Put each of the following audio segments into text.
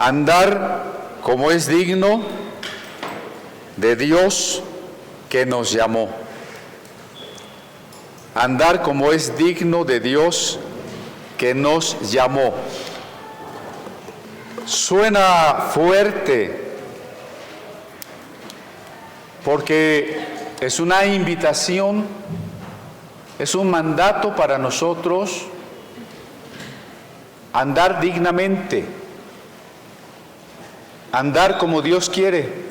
andar como es digno de Dios que nos llamó. Andar como es digno de Dios que nos llamó. Suena fuerte porque es una invitación, es un mandato para nosotros andar dignamente, andar como Dios quiere.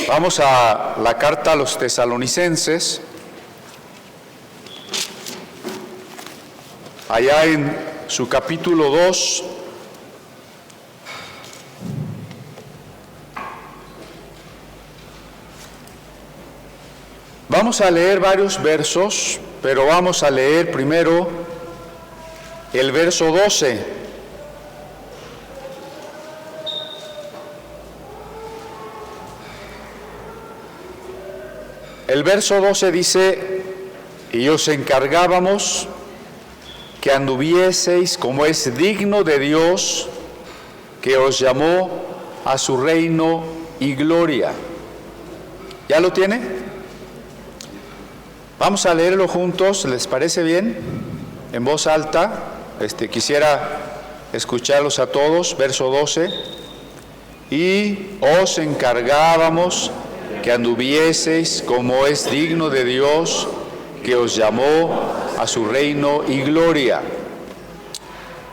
Vamos a la carta a los Tesalonicenses, allá en su capítulo 2, vamos a leer varios versos, pero vamos a leer primero el verso 12. El verso 12 dice: y os encargábamos que anduvieseis como es digno de Dios, que os llamó a su reino y gloria. ¿Ya lo tiene? Vamos a leerlo juntos, ¿les parece bien? En voz alta, quisiera escucharlos a todos, verso 12. Y os encargábamos que anduvieseis como es digno de Dios, que os llamó a su reino y gloria.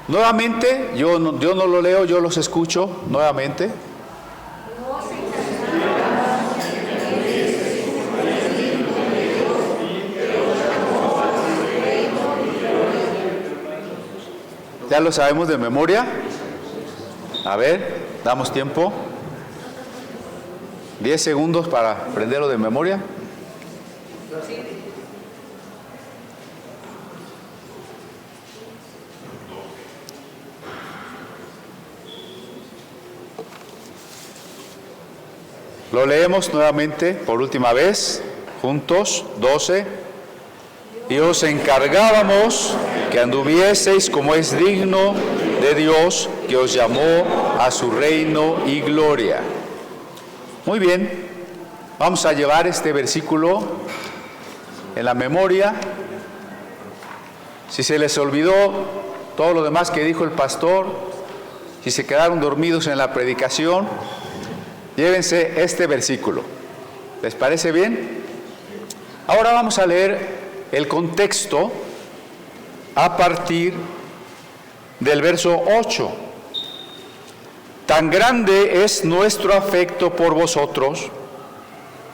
Nuevamente, yo no lo leo, yo los escucho nuevamente. ¿Ya lo sabemos de memoria? A ver, damos tiempo. 10 segundos para aprenderlo de memoria. Lo leemos nuevamente por última vez, juntos, 12. Y os encargábamos que anduvieseis como es digno de Dios, que os llamó a su reino y gloria. Muy bien, vamos a llevar este versículo en la memoria. Si se les olvidó todo lo demás que dijo el pastor, si se quedaron dormidos en la predicación, llévense este versículo. ¿Les parece bien? Ahora vamos a leer el contexto a partir del verso 8. Tan grande es nuestro afecto por vosotros,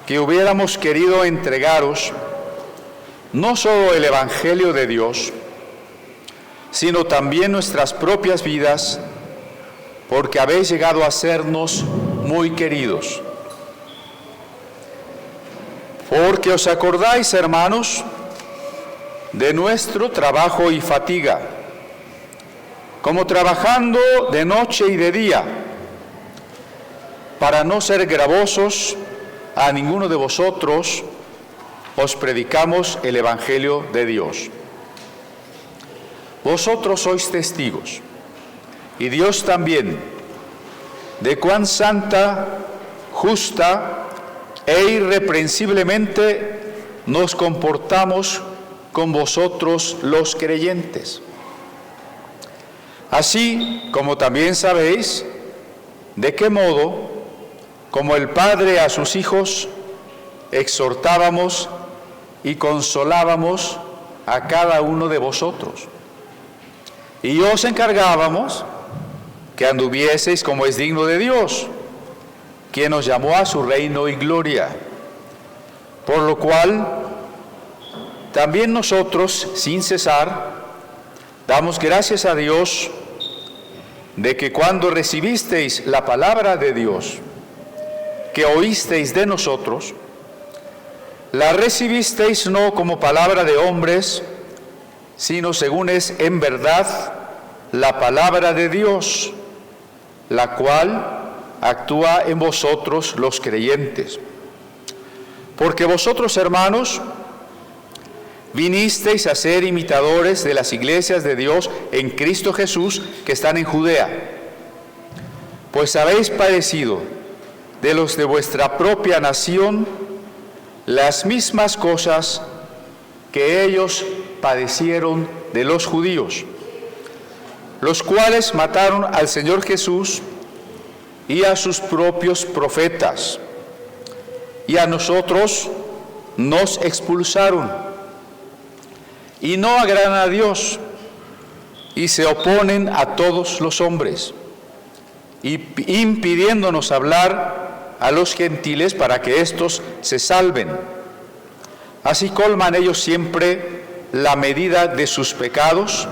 que hubiéramos querido entregaros no solo el Evangelio de Dios, sino también nuestras propias vidas, porque habéis llegado a sernos muy queridos. Porque os acordáis, hermanos, de nuestro trabajo y fatiga, como trabajando de noche y de día, para no ser gravosos a ninguno de vosotros, os predicamos el Evangelio de Dios. Vosotros sois testigos, y Dios también, de cuán santa, justa e irreprensiblemente nos comportamos con vosotros los creyentes. Así como también sabéis de qué modo, como el Padre a sus hijos, exhortábamos y consolábamos a cada uno de vosotros. Y os encargábamos que anduvieseis como es digno de Dios, quien os llamó a su reino y gloria. Por lo cual, también nosotros, sin cesar, damos gracias a Dios de que cuando recibisteis la palabra de Dios, que oísteis de nosotros, la recibisteis no como palabra de hombres, sino según es en verdad la palabra de Dios, la cual actúa en vosotros los creyentes. Porque vosotros, hermanos, vinisteis a ser imitadores de las iglesias de Dios en Cristo Jesús que están en Judea. pues habéis padecido de los de vuestra propia nación las mismas cosas que ellos padecieron de los judíos, los cuales mataron al Señor Jesús y a sus propios profetas, y a nosotros nos expulsaron, y no agradan a Dios, y se oponen a todos los hombres, y impidiéndonos hablar a los gentiles para que éstos se salven. Así colman ellos siempre la medida de sus pecados,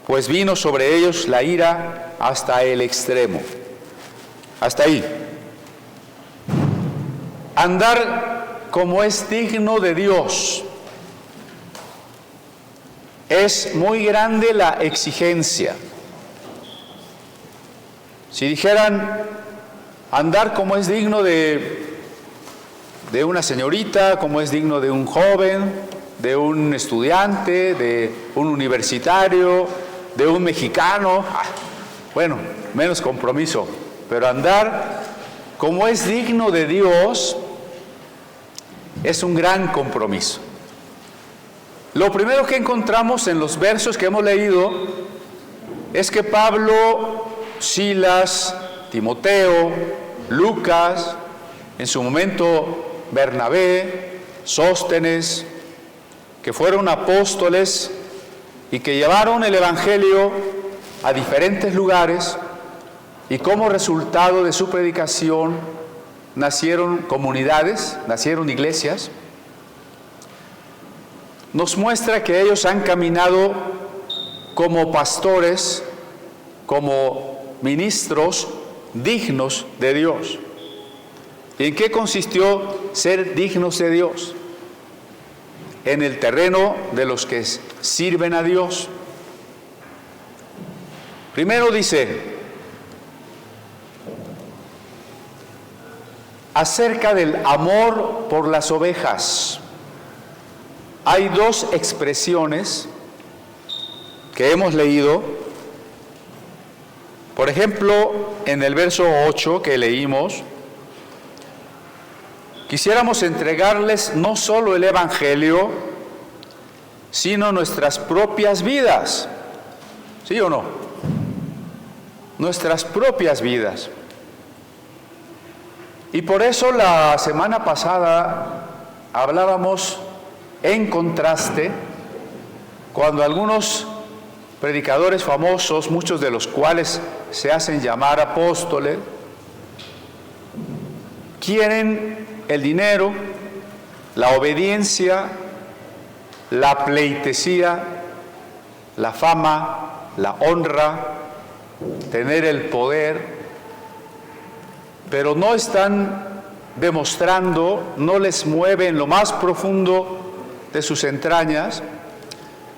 pues vino sobre ellos la ira hasta el extremo. Hasta ahí. Andar como es digno de Dios. Es muy grande la exigencia. Si dijeran andar como es digno de una señorita, como es digno de un joven, de un estudiante, de un universitario, de un mexicano, bueno, menos compromiso, pero andar como es digno de Dios es un gran compromiso. Lo primero que encontramos en los versos que hemos leído es que Pablo, Silas, Timoteo, Lucas, en su momento Bernabé, Sóstenes, que fueron apóstoles y que llevaron el Evangelio a diferentes lugares, y como resultado de su predicación nacieron comunidades, nacieron iglesias, nos muestra que ellos han caminado como pastores, como ministros dignos de Dios. ¿Y en qué consistió ser dignos de Dios? En el terreno de los que sirven a Dios. Primero dice, acerca del amor por las ovejas. Hay dos expresiones que hemos leído. Por ejemplo, en el verso 8 que leímos, quisiéramos entregarles no solo el Evangelio, sino nuestras propias vidas. ¿Sí o no? Nuestras propias vidas. Y por eso la semana pasada hablábamos en contraste cuando algunos predicadores famosos, muchos de los cuales se hacen llamar apóstoles, quieren el dinero, la obediencia, la pleitesía, la fama, la honra, tener el poder, pero no están demostrando, no les mueve en lo más profundo de sus entrañas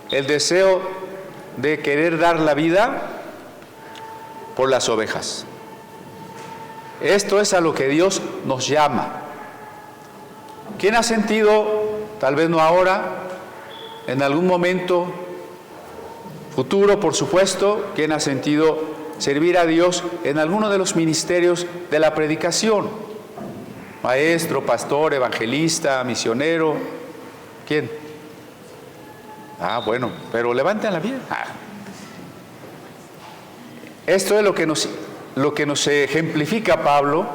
el deseo de querer dar la vida por las ovejas. Esto es a lo que Dios nos llama. ¿Quién ha sentido, tal vez no ahora, en algún momento futuro, por supuesto, quién ha sentido servir a Dios en alguno de los ministerios de la predicación? Maestro, pastor, evangelista, misionero. ¿Quién? Bueno, pero levanten la vida. Esto es lo que nos ejemplifica Pablo,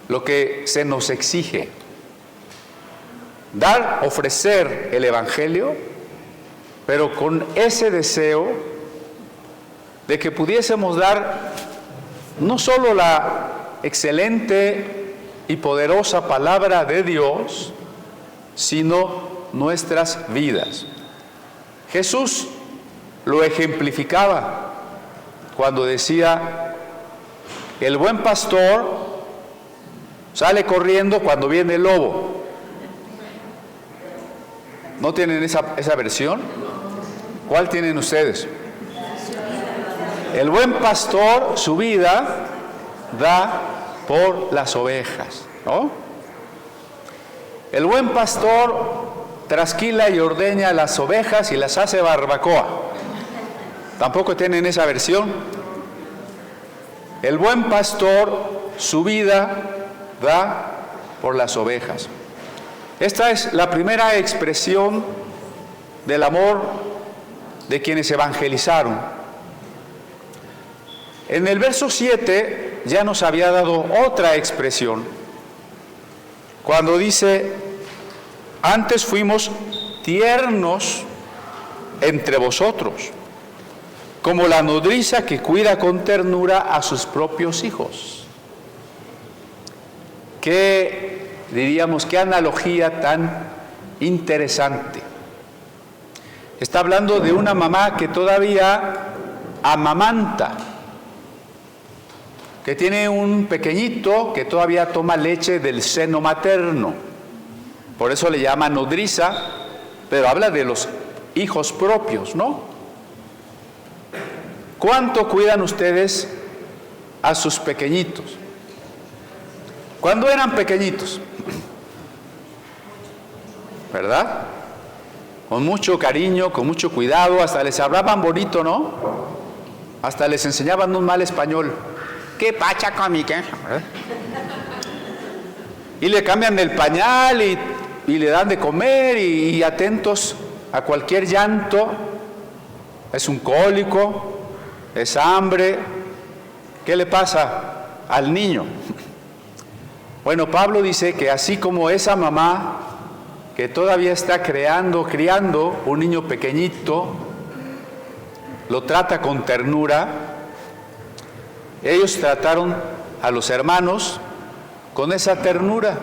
lo que se nos exige. Dar, ofrecer el Evangelio, pero con ese deseo de que pudiésemos dar no solo la excelente y poderosa palabra de Dios, sino nuestras vidas. Jesús lo ejemplificaba cuando decía, el buen pastor sale corriendo cuando viene el lobo. ¿No tienen esa versión? ¿Cuál tienen ustedes? El buen pastor su vida da por las ovejas, ¿no? El buen pastor trasquila y ordeña las ovejas y las hace barbacoa. ¿Tampoco tienen esa versión? El buen pastor su vida da por las ovejas. Esta es la primera expresión del amor de quienes evangelizaron. En el verso 7 ya nos había dado otra expresión, cuando dice: antes fuimos tiernos entre vosotros, como la nodriza que cuida con ternura a sus propios hijos. Qué analogía tan interesante. Está hablando de una mamá que todavía amamanta, que tiene un pequeñito que todavía toma leche del seno materno. Por eso le llama nodriza, pero habla de los hijos propios, ¿no? ¿Cuánto cuidan ustedes a sus pequeñitos? Cuando eran pequeñitos, ¿verdad? Con mucho cariño, con mucho cuidado, hasta les hablaban bonito, ¿no? Hasta les enseñaban un mal español. ¿Qué pacha cómica? Y le cambian el pañal y le dan de comer y atentos a cualquier llanto. Es un cólico, es hambre. ¿Qué le pasa al niño? Bueno, Pablo dice que así como esa mamá que todavía está criando un niño pequeñito, lo trata con ternura, ellos trataron a los hermanos con esa ternura.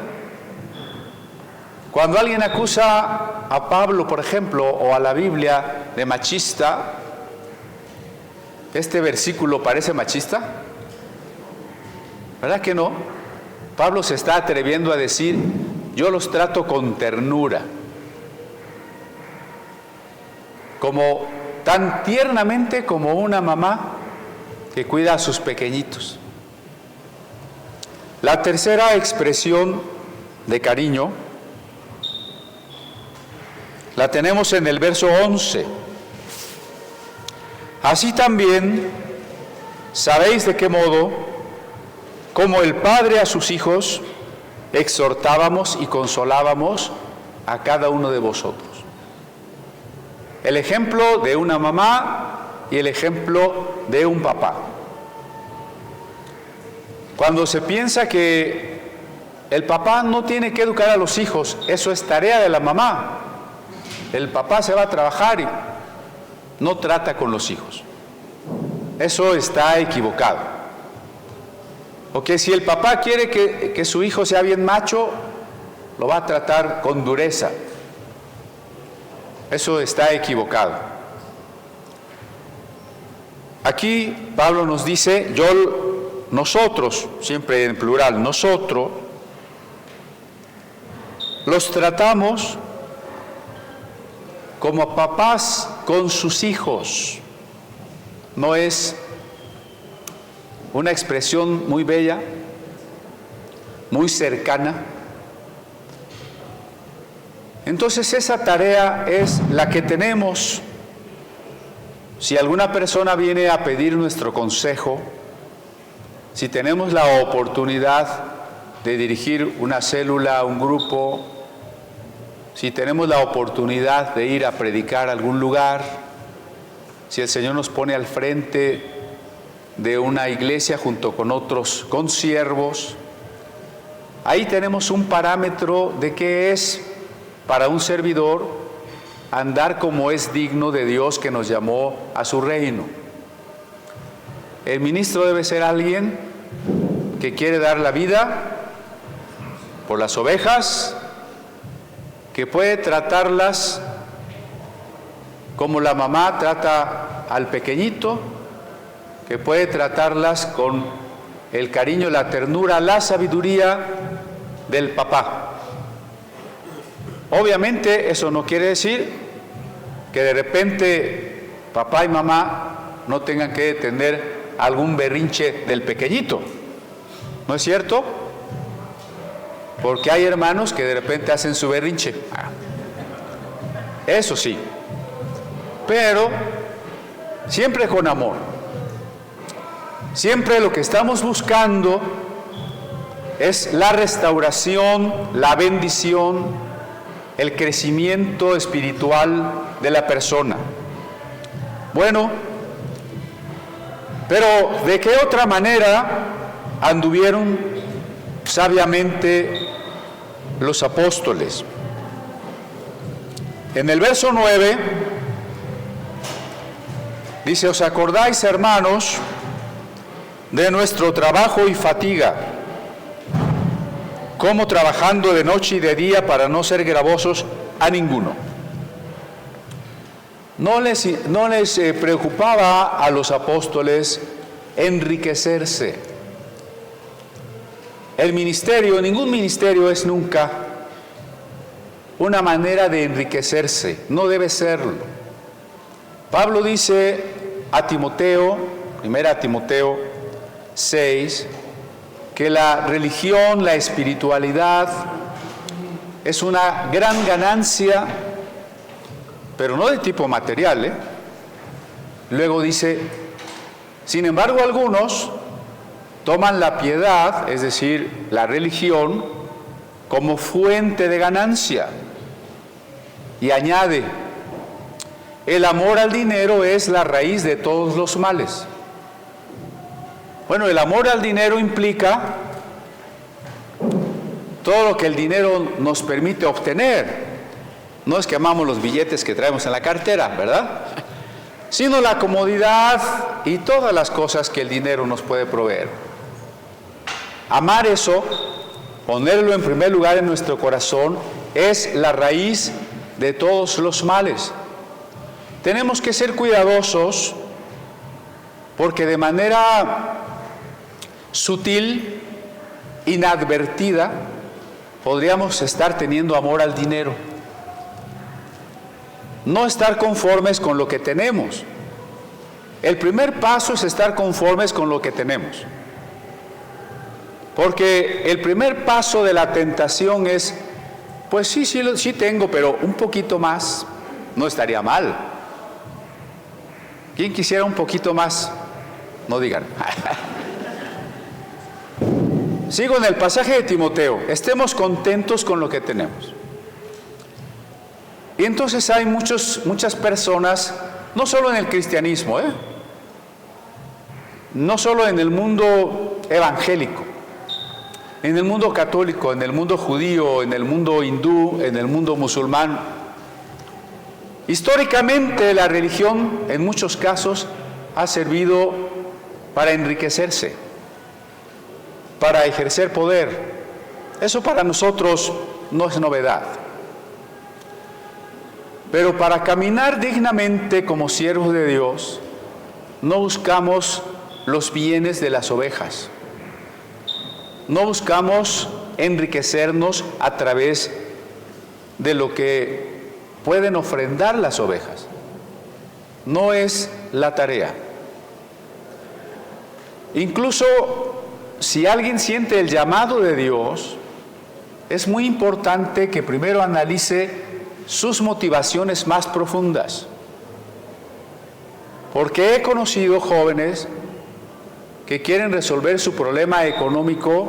Cuando alguien acusa a Pablo, por ejemplo, o a la Biblia de machista, ¿este versículo parece machista? ¿Verdad que no? Pablo se está atreviendo a decir: yo los trato con ternura, como tan tiernamente como una mamá que cuida a sus pequeñitos. La tercera expresión de cariño la tenemos en el verso 11. Así también sabéis de qué modo, como el Padre a sus hijos, exhortábamos y consolábamos a cada uno de vosotros. El ejemplo de una mamá y el ejemplo de un papá. Cuando se piensa que el papá no tiene que educar a los hijos, eso es tarea de la mamá. El papá se va a trabajar y no trata con los hijos. Eso está equivocado. Porque si el papá quiere que su hijo sea bien macho, lo va a tratar con dureza. Eso está equivocado. Aquí Pablo nos dice: nosotros, siempre en plural, nosotros, los tratamos como papás con sus hijos. ¿No es una expresión muy bella, muy cercana? Entonces esa tarea es la que tenemos. Si alguna persona viene a pedir nuestro consejo, si tenemos la oportunidad de dirigir una célula, un grupo, si tenemos la oportunidad de ir a predicar a algún lugar, si el Señor nos pone al frente de una iglesia junto con otros consiervos, ahí tenemos un parámetro de qué es para un servidor andar como es digno de Dios que nos llamó a su reino. El ministro debe ser alguien que quiere dar la vida por las ovejas, que puede tratarlas como la mamá trata al pequeñito, que puede tratarlas con el cariño, la ternura, la sabiduría del papá. Obviamente eso no quiere decir que de repente papá y mamá no tengan que tener algún berrinche del pequeñito, ¿no es cierto? Porque hay hermanos que de repente hacen su berrinche. Eso sí, pero siempre con amor, Siempre lo que estamos buscando es la restauración, la bendición, el crecimiento espiritual de la persona. Bueno, pero ¿de qué otra manera anduvieron sabiamente los apóstoles? En el verso 9 dice: ¿os acordáis, hermanos, de nuestro trabajo y fatiga, como trabajando de noche y de día para no ser gravosos a ninguno? No les preocupaba a los apóstoles enriquecerse. El ministerio, ningún ministerio es nunca una manera de enriquecerse, no debe serlo. Pablo dice a Timoteo, 1 Timoteo 6, que la religión, la espiritualidad es una gran ganancia, pero no de tipo material, Luego dice: sin embargo, algunos toman la piedad, es decir, la religión, como fuente de ganancia. Y añade: el amor al dinero es la raíz de todos los males. Bueno, el amor al dinero implica todo lo que el dinero nos permite obtener. No es que amamos los billetes que traemos en la cartera, ¿verdad? Sino la comodidad y todas las cosas que el dinero nos puede proveer. Amar eso, ponerlo en primer lugar en nuestro corazón, es la raíz de todos los males. Tenemos que ser cuidadosos porque de manera sutil, inadvertida, podríamos estar teniendo amor al dinero. No estar conformes con lo que tenemos. El primer paso es estar conformes con lo que tenemos. Porque el primer paso de la tentación es: pues sí tengo, pero un poquito más no estaría mal. ¿Quién quisiera un poquito más? No digan. Sigo en el pasaje de Timoteo: estemos contentos con lo que tenemos. Y entonces hay muchas personas, no solo en el cristianismo, no solo en el mundo evangélico, en el mundo católico, en el mundo judío, en el mundo hindú, en el mundo musulmán. Históricamente la religión en muchos casos ha servido para enriquecerse, para ejercer poder. Eso para nosotros no es novedad. Pero para caminar dignamente como siervos de Dios, no buscamos los bienes de las ovejas. No buscamos enriquecernos a través de lo que pueden ofrendar las ovejas. No es la tarea. Incluso si alguien siente el llamado de Dios, es muy importante que primero analice sus motivaciones más profundas. Porque he conocido jóvenes que quieren resolver su problema económico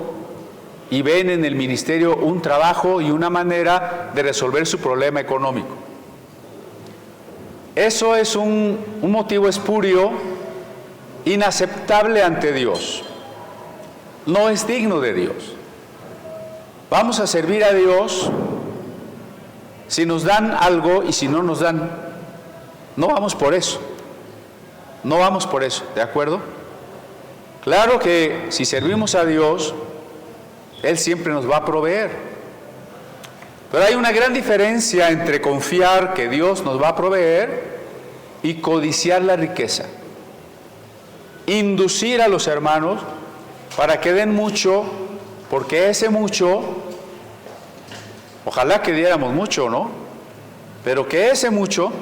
y ven en el ministerio un trabajo y una manera de resolver su problema económico. Eso es un motivo espurio, inaceptable ante Dios. No es digno de Dios. Vamos a servir a Dios si nos dan algo, y si no nos dan, no vamos por eso. No vamos por eso, ¿de acuerdo? Claro que si servimos a Dios, Él siempre nos va a proveer. Pero hay una gran diferencia entre confiar que Dios nos va a proveer y codiciar la riqueza. Inducir a los hermanos para que den mucho, porque ese mucho, ojalá que diéramos mucho, ¿no? Pero que ese mucho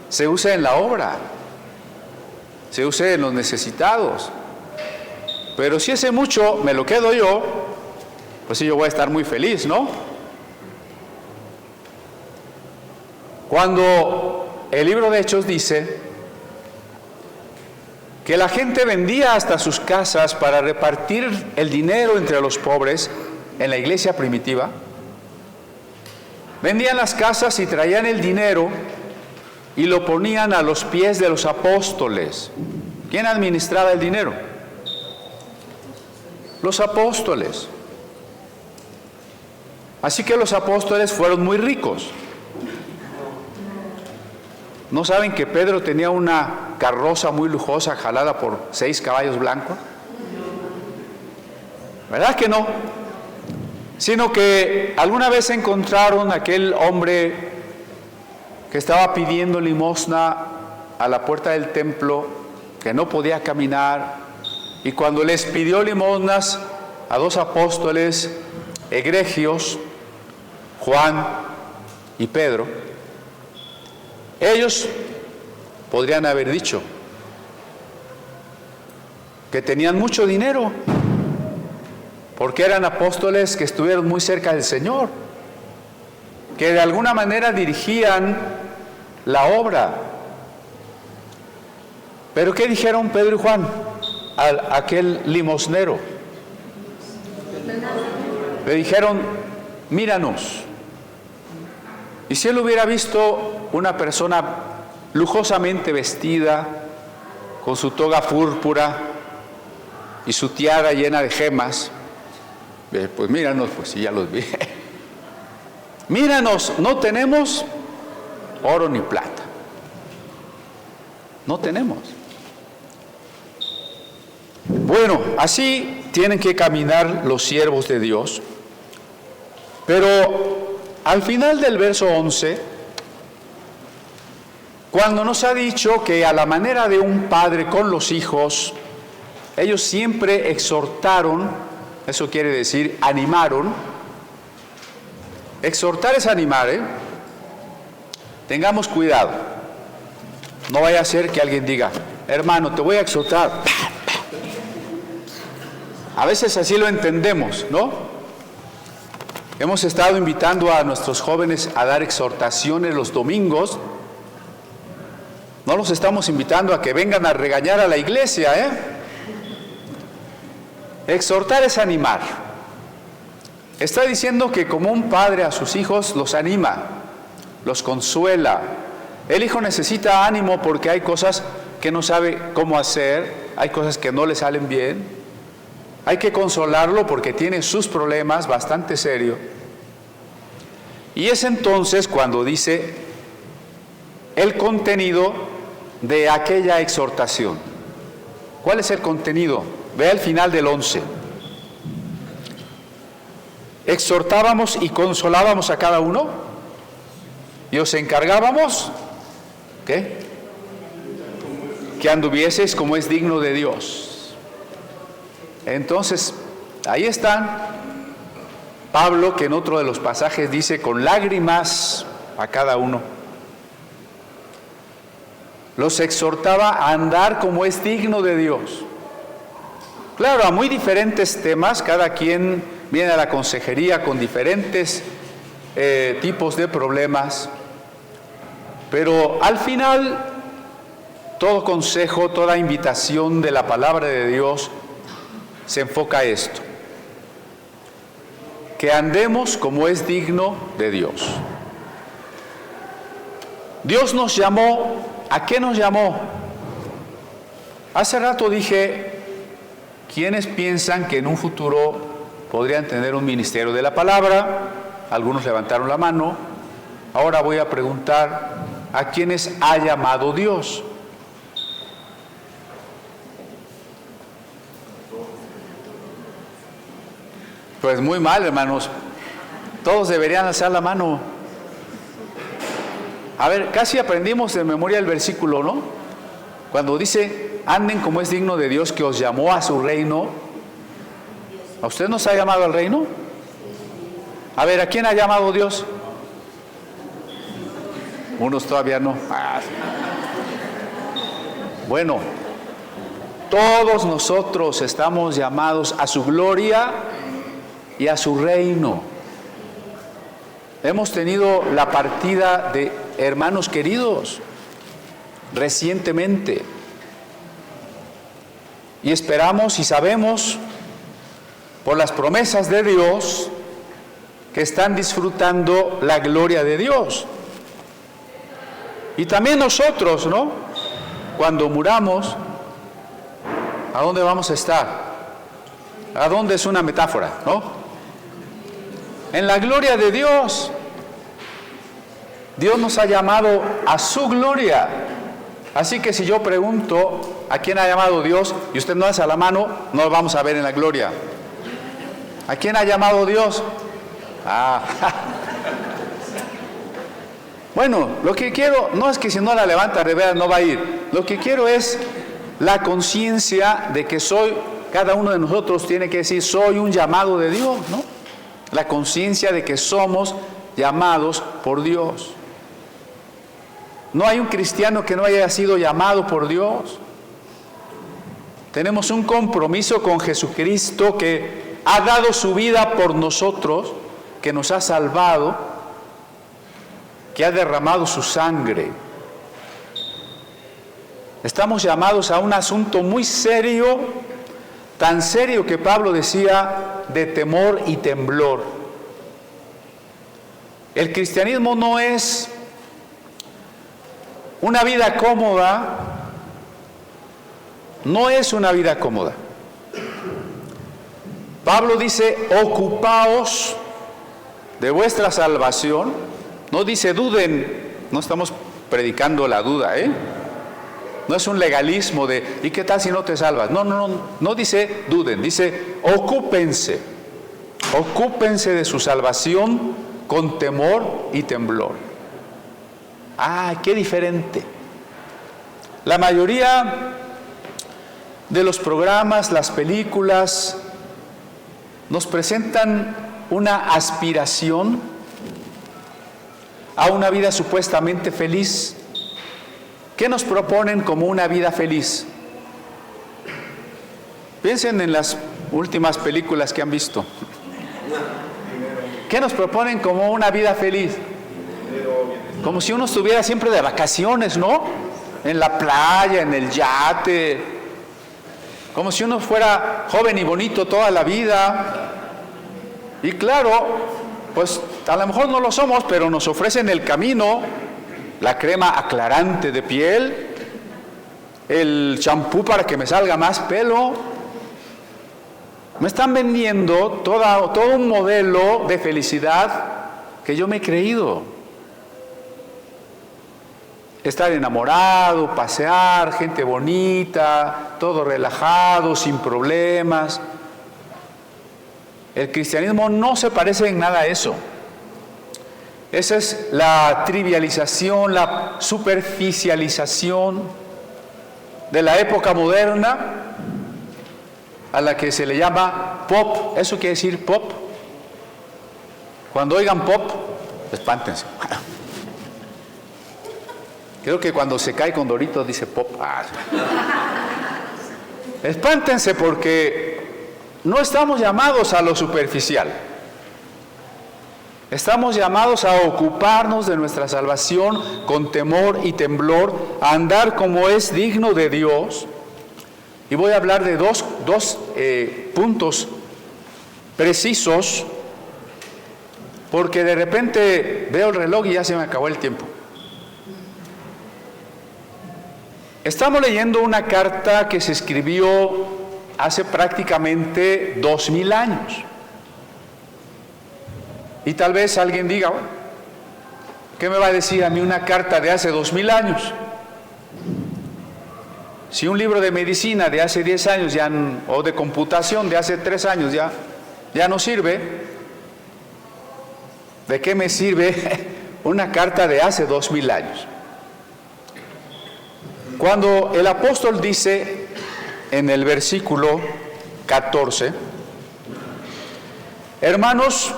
se use en la obra, se use en los necesitados. Pero si ese mucho me lo quedo yo, pues sí, yo voy a estar muy feliz, ¿no? Cuando el libro de Hechos dice que la gente vendía hasta sus casas para repartir el dinero entre los pobres en la iglesia primitiva. Vendían las casas y traían el dinero y lo ponían a los pies de los apóstoles. ¿Quién administraba el dinero? Los apóstoles. Así que los apóstoles fueron muy ricos. ¿No saben que Pedro tenía una carroza muy lujosa jalada por 6 caballos blancos? ¿Verdad que no? Sino que alguna vez encontraron a aquel hombre que estaba pidiendo limosna a la puerta del templo, que no podía caminar, y cuando les pidió limosnas a 2 apóstoles egregios, Juan y Pedro, ellos podrían haber dicho que tenían mucho dinero, porque eran apóstoles que estuvieron muy cerca del Señor, que de alguna manera dirigían la obra. Pero ¿qué dijeron Pedro y Juan a aquel limosnero? Le dijeron, míranos. Y si él hubiera visto una persona lujosamente vestida, con su toga púrpura y su tiara llena de gemas, pues míranos, pues sí, ya los vi. Míranos, no tenemos oro ni plata. No tenemos. Bueno, así tienen que caminar los siervos de Dios. Pero al final del verso 11, cuando nos ha dicho que a la manera de un padre con los hijos, ellos siempre exhortaron, eso quiere decir animaron. Exhortar es animar, Tengamos cuidado. No vaya a ser que alguien diga, hermano, te voy a exhortar. A veces así lo entendemos, ¿no? Hemos estado invitando a nuestros jóvenes a dar exhortaciones los domingos. No los estamos invitando a que vengan a regañar a la iglesia, Exhortar es animar. Está diciendo que como un padre a sus hijos los anima, los consuela. El hijo necesita ánimo porque hay cosas que no sabe cómo hacer, hay cosas que no le salen bien. Hay que consolarlo porque tiene sus problemas bastante serios. Y es entonces cuando dice el contenido de aquella exhortación. ¿Cuál es el contenido? Ve al final del 11. Exhortábamos y consolábamos a cada uno y os encargábamos, ¿qué? Que anduvieseis como es digno de Dios. Entonces, ahí está Pablo, que en otro de los pasajes dice con lágrimas a cada uno. Los exhortaba a andar como es digno de Dios. Claro, a muy diferentes temas, cada quien viene a la consejería con diferentes tipos de problemas, pero al final todo consejo, toda invitación de la palabra de Dios se enfoca a esto: que andemos como es digno de Dios. Dios nos llamó. ¿A qué nos llamó? Hace rato dije, ¿quiénes piensan que en un futuro podrían tener un ministerio de la palabra? Algunos levantaron la mano. Ahora voy a preguntar, ¿a quiénes ha llamado Dios? Pues muy mal, hermanos. Todos deberían alzar la mano. A ver, casi aprendimos de memoria el versículo, ¿no? Cuando dice, anden como es digno de Dios que os llamó a su reino. ¿A usted nos ha llamado al reino? A ver, ¿a quién ha llamado Dios? Unos todavía no. Bueno, todos nosotros estamos llamados a su gloria y a su reino. Hemos tenido la partida de hermanos queridos recientemente. y esperamos y sabemos por las promesas de Dios que están disfrutando la gloria de Dios. Y también nosotros, ¿no? Cuando muramos, ¿a dónde vamos a estar? ¿A dónde es una metáfora, no? En la gloria de Dios. Dios nos ha llamado a su gloria. Así que si yo pregunto a quién ha llamado Dios y usted no alza la mano, no lo vamos a ver en la gloria. ¿A quién ha llamado Dios? Bueno, lo que quiero no es que si no la levanta, revela, no va a ir. Lo que quiero es la conciencia de que cada uno de nosotros tiene que decir, soy un llamado de Dios, ¿no? La conciencia de que somos llamados por Dios. No hay un cristiano que no haya sido llamado por Dios. Tenemos un compromiso con Jesucristo que ha dado su vida por nosotros, que nos ha salvado, que ha derramado su sangre. Estamos llamados a un asunto muy serio, tan serio que Pablo decía de temor y temblor. El cristianismo no es una vida cómoda, no es una vida cómoda. Pablo dice, ocupaos de vuestra salvación. No dice duden, no estamos predicando la duda, No es un legalismo de, ¿y qué tal si no te salvas? No dice duden, dice ocúpense de su salvación con temor y temblor. Qué diferente. La mayoría de los programas, las películas, nos presentan una aspiración a una vida supuestamente feliz. ¿Qué nos proponen como una vida feliz? Piensen en las últimas películas que han visto. ¿Qué nos proponen como una vida feliz? Como si uno estuviera siempre de vacaciones, ¿no? En la playa, en el yate. Como si uno fuera joven y bonito toda la vida. Y claro, pues a lo mejor no lo somos, pero nos ofrecen el camino, la crema aclarante de piel, el champú para que me salga más pelo. Me están vendiendo todo un modelo de felicidad que yo me he creído. Estar enamorado, pasear, gente bonita, todo relajado, sin problemas. El cristianismo no se parece en nada a eso. Esa es la trivialización, la superficialización de la época moderna, a la que se le llama pop. ¿Eso quiere decir pop? Cuando oigan pop, espántense. Creo que cuando se cae con Doritos dice pop. Espántense porque no estamos llamados a lo superficial. Estamos llamados a ocuparnos de nuestra salvación con temor y temblor, a andar como es digno de Dios. Y voy a hablar de dos puntos precisos, porque de repente veo el reloj y ya se me acabó el tiempo. Estamos leyendo una carta que se escribió hace prácticamente 2000 años. Y tal vez alguien diga, bueno, ¿qué me va a decir a mí una carta de hace 2000 años? Si un libro de medicina de hace 10 años o de computación de hace 3 años ya no sirve, ¿de qué me sirve una carta de hace 2000 años? Cuando el apóstol dice en el versículo 14, hermanos,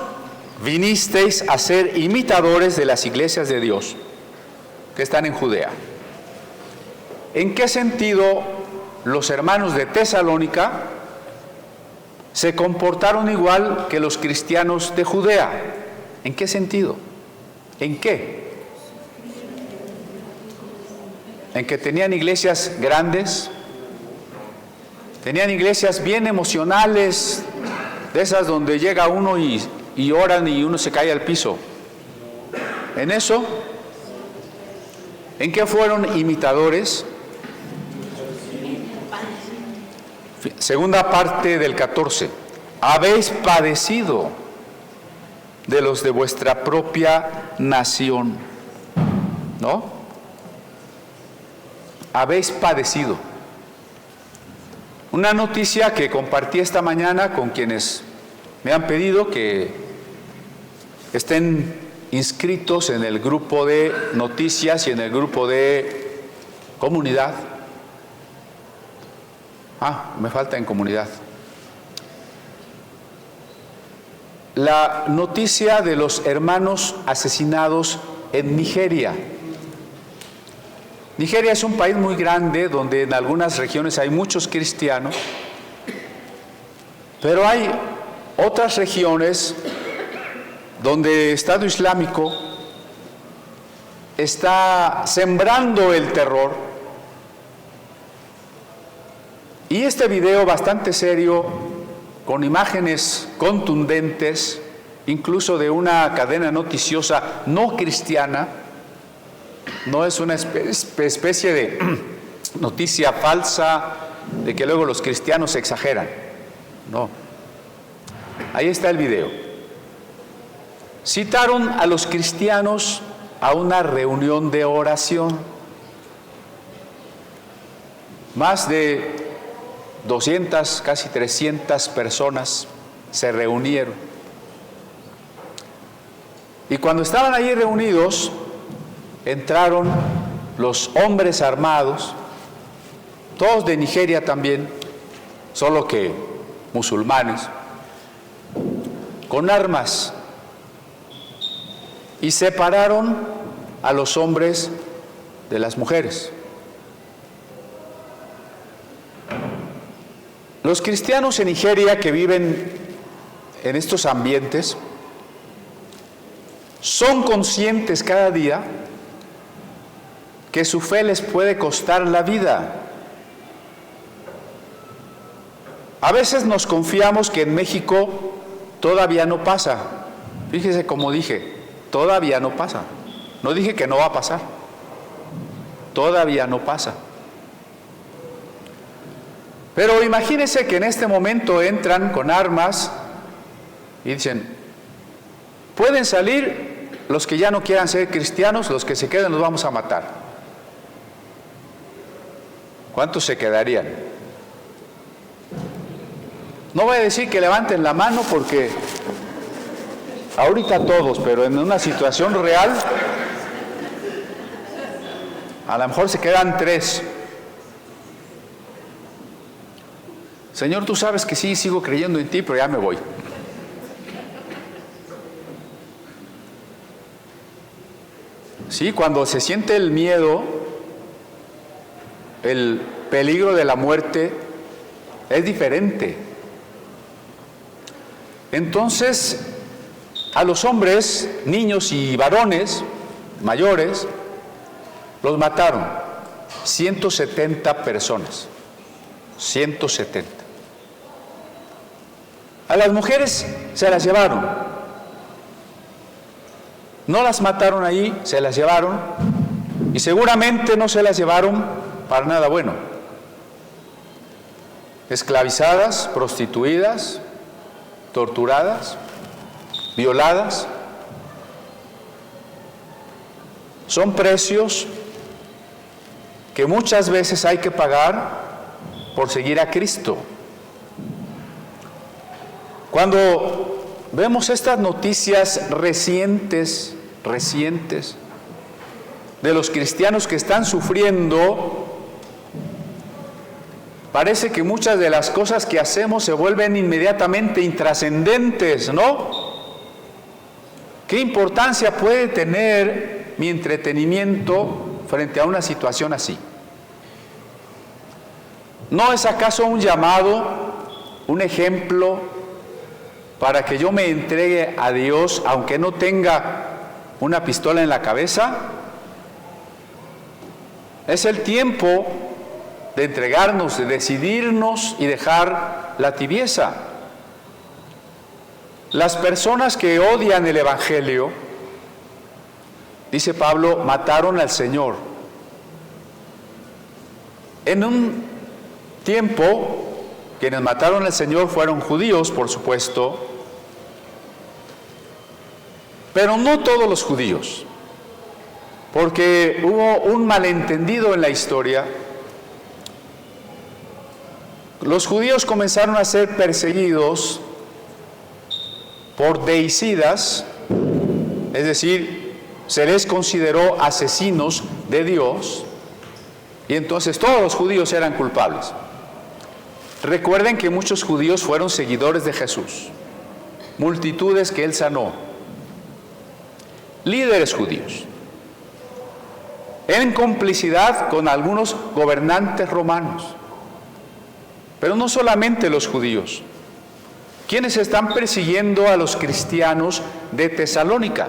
vinisteis a ser imitadores de las iglesias de Dios que están en Judea. ¿En qué sentido los hermanos de Tesalónica se comportaron igual que los cristianos de Judea? ¿En qué sentido? ¿En qué? ¿En que tenían iglesias grandes, Tenían iglesias bien emocionales, de esas donde llega uno y oran y uno se cae al piso. En eso, ¿en qué fueron imitadores? Segunda parte del 14. Habéis padecido de los de vuestra propia nación, ¿no? Habéis padecido. Una noticia que compartí esta mañana con quienes me han pedido que estén inscritos en el grupo de noticias y en el grupo de comunidad. Me falta en comunidad. La noticia de los hermanos asesinados en Nigeria. Nigeria es un país muy grande donde en algunas regiones hay muchos cristianos, pero hay otras regiones donde el Estado Islámico está sembrando el terror. Y este video bastante serio, con imágenes contundentes, incluso de una cadena noticiosa no cristiana, no es una especie de noticia falsa de que luego los cristianos exageran. No. Ahí está el video. Citaron a los cristianos a una reunión de oración. Más de 200, casi 300 personas se reunieron. Y cuando estaban allí reunidos, entraron los hombres armados, todos de Nigeria también, solo que musulmanes, con armas, y separaron a los hombres de las mujeres. Los cristianos en Nigeria que viven en estos ambientes son conscientes cada día que su fe les puede costar la vida. A veces nos confiamos que en México todavía no pasa. Fíjese como dije, todavía no pasa. No dije que no va a pasar. Todavía no pasa. Pero imagínense que en este momento entran con armas y dicen, pueden salir los que ya no quieran ser cristianos, los que se queden los vamos a matar. ¿Cuántos se quedarían? No voy a decir que levanten la mano porque ahorita todos, pero en una situación real, a lo mejor se quedan 3. Señor, tú sabes que sí, sigo creyendo en ti, pero ya me voy. Sí, cuando se siente el miedo, el peligro de la muerte, es diferente. Entonces, a los hombres, niños y varones mayores, los mataron. 170 personas. 170. A las mujeres se las llevaron. No las mataron ahí, se las llevaron. Y seguramente no se las llevaron para nada bueno. Esclavizadas, prostituidas, torturadas, violadas. Son precios que muchas veces hay que pagar por seguir a Cristo. Cuando vemos estas noticias recientes de los cristianos que están sufriendo, parece que muchas de las cosas que hacemos se vuelven inmediatamente intrascendentes, ¿no? ¿Qué importancia puede tener mi entretenimiento frente a una situación así? ¿No es acaso un llamado, un ejemplo para que yo me entregue a Dios aunque no tenga una pistola en la cabeza? Es el tiempo de entregarnos, de decidirnos y dejar la tibieza. Las personas que odian el Evangelio, dice Pablo, mataron al Señor. En un tiempo, quienes mataron al Señor fueron judíos, por supuesto, pero no todos los judíos, porque hubo un malentendido en la historia. Los judíos comenzaron a ser perseguidos por deicidas, es decir, se les consideró asesinos de Dios, y entonces todos los judíos eran culpables. Recuerden que muchos judíos fueron seguidores de Jesús, multitudes que Él sanó, líderes judíos, en complicidad con algunos gobernantes romanos. Pero no solamente los judíos, quienes están persiguiendo a los cristianos de Tesalónica.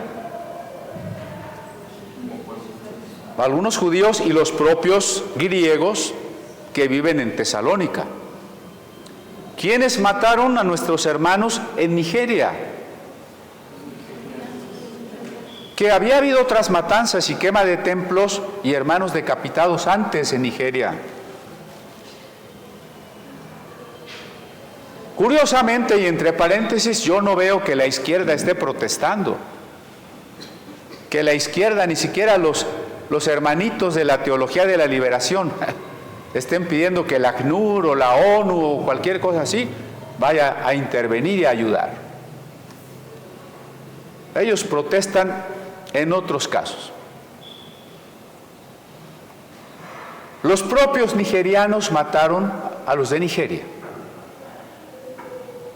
Algunos judíos y los propios griegos que viven en Tesalónica. ¿Quiénes mataron a nuestros hermanos en Nigeria? Que había habido otras matanzas y quema de templos y hermanos decapitados antes en Nigeria. Curiosamente, y entre paréntesis, yo no veo que la izquierda esté protestando, que la izquierda, ni siquiera los hermanitos de la teología de la liberación, estén pidiendo que el ACNUR o la ONU o cualquier cosa así vaya a intervenir y a ayudar. Ellos protestan en otros casos. Los propios nigerianos mataron a los de Nigeria.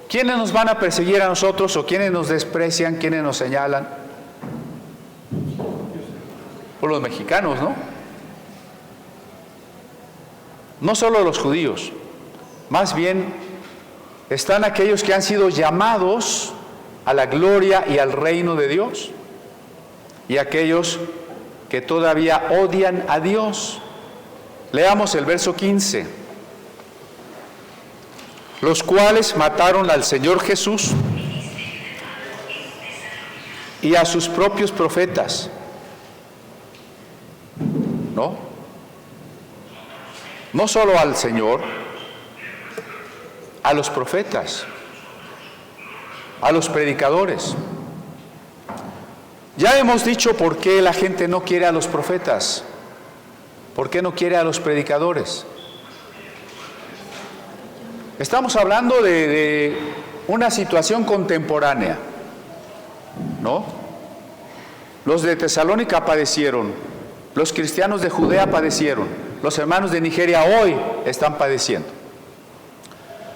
¿Quiénes nos van a perseguir a nosotros o quiénes nos desprecian, quiénes nos señalan? Por los mexicanos, ¿no? No solo los judíos, más bien están aquellos que han sido llamados a la gloria y al reino de Dios, y aquellos que todavía odian a Dios. Leamos el verso 15. Los cuales mataron al Señor Jesús y a sus propios profetas. ¿No? No solo al Señor, a los profetas, a los predicadores. Ya hemos dicho por qué la gente no quiere a los profetas, por qué no quiere a los predicadores. Estamos hablando de una situación contemporánea, ¿no? Los de Tesalónica padecieron, los cristianos de Judea padecieron, los hermanos de Nigeria hoy están padeciendo.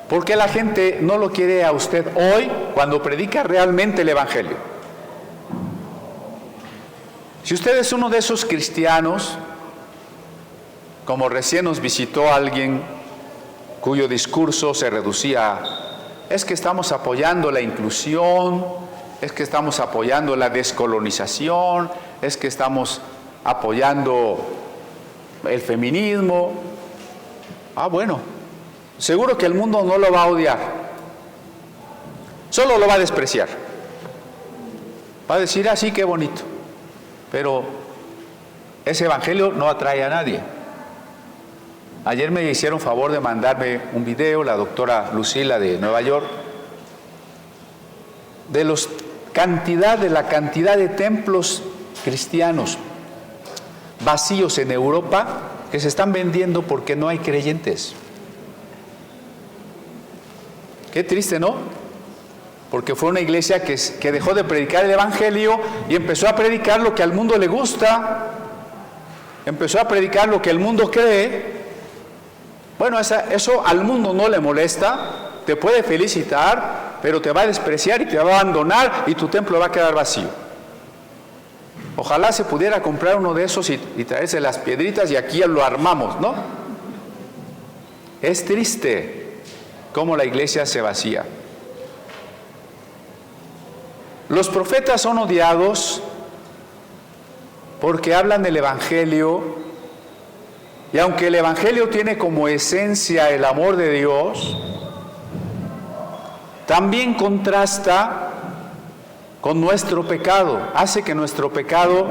¿Por qué la gente no lo quiere a usted hoy cuando predica realmente el Evangelio? Si usted es uno de esos cristianos, como recién nos visitó alguien cuyo discurso se reducía a, es que estamos apoyando la inclusión, es que estamos apoyando la descolonización, es que estamos apoyando el feminismo. Bueno, seguro que el mundo no lo va a odiar, solo lo va a despreciar. Va a decir, sí, qué bonito, pero ese evangelio no atrae a nadie. Ayer me hicieron favor de mandarme un video, la doctora Lucila de Nueva York, de la cantidad de templos cristianos vacíos en Europa que se están vendiendo porque no hay creyentes. Qué triste, ¿no? Porque fue una iglesia que dejó de predicar el Evangelio y empezó a predicar lo que al mundo le gusta, empezó a predicar lo que el mundo cree. Bueno, eso al mundo no le molesta, te puede felicitar, pero te va a despreciar y te va a abandonar y tu templo va a quedar vacío. Ojalá se pudiera comprar uno de esos y traerse las piedritas y aquí lo armamos, ¿no? Es triste cómo la iglesia se vacía. Los profetas son odiados porque hablan del Evangelio Y aunque el Evangelio tiene como esencia el amor de Dios, también contrasta con nuestro pecado, hace que nuestro pecado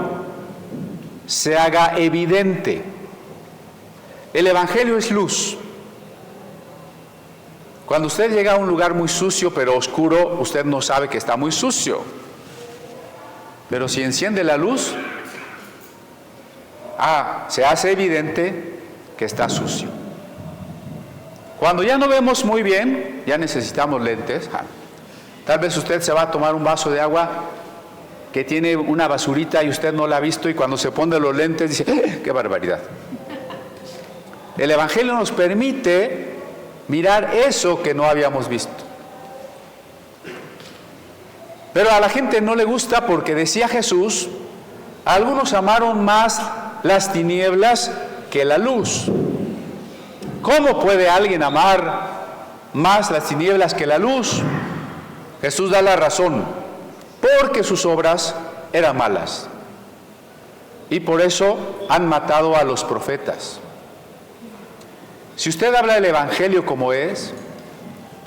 se haga evidente. El Evangelio es luz. Cuando usted llega a un lugar muy sucio pero oscuro, usted no sabe que está muy sucio. Pero si enciende la luz, se hace evidente que está sucio. Cuando ya no vemos muy bien, ya necesitamos lentes. Tal vez usted se va a tomar un vaso de agua que tiene una basurita y usted no la ha visto, y cuando se pone los lentes dice, ¡qué barbaridad! El Evangelio nos permite mirar eso que no habíamos visto. Pero a la gente no le gusta porque decía Jesús, algunos amaron más las tinieblas que la luz. ¿Cómo puede alguien amar más las tinieblas que la luz? Jesús da la razón, porque sus obras eran malas. Y por eso han matado a los profetas. Si usted habla del Evangelio como es,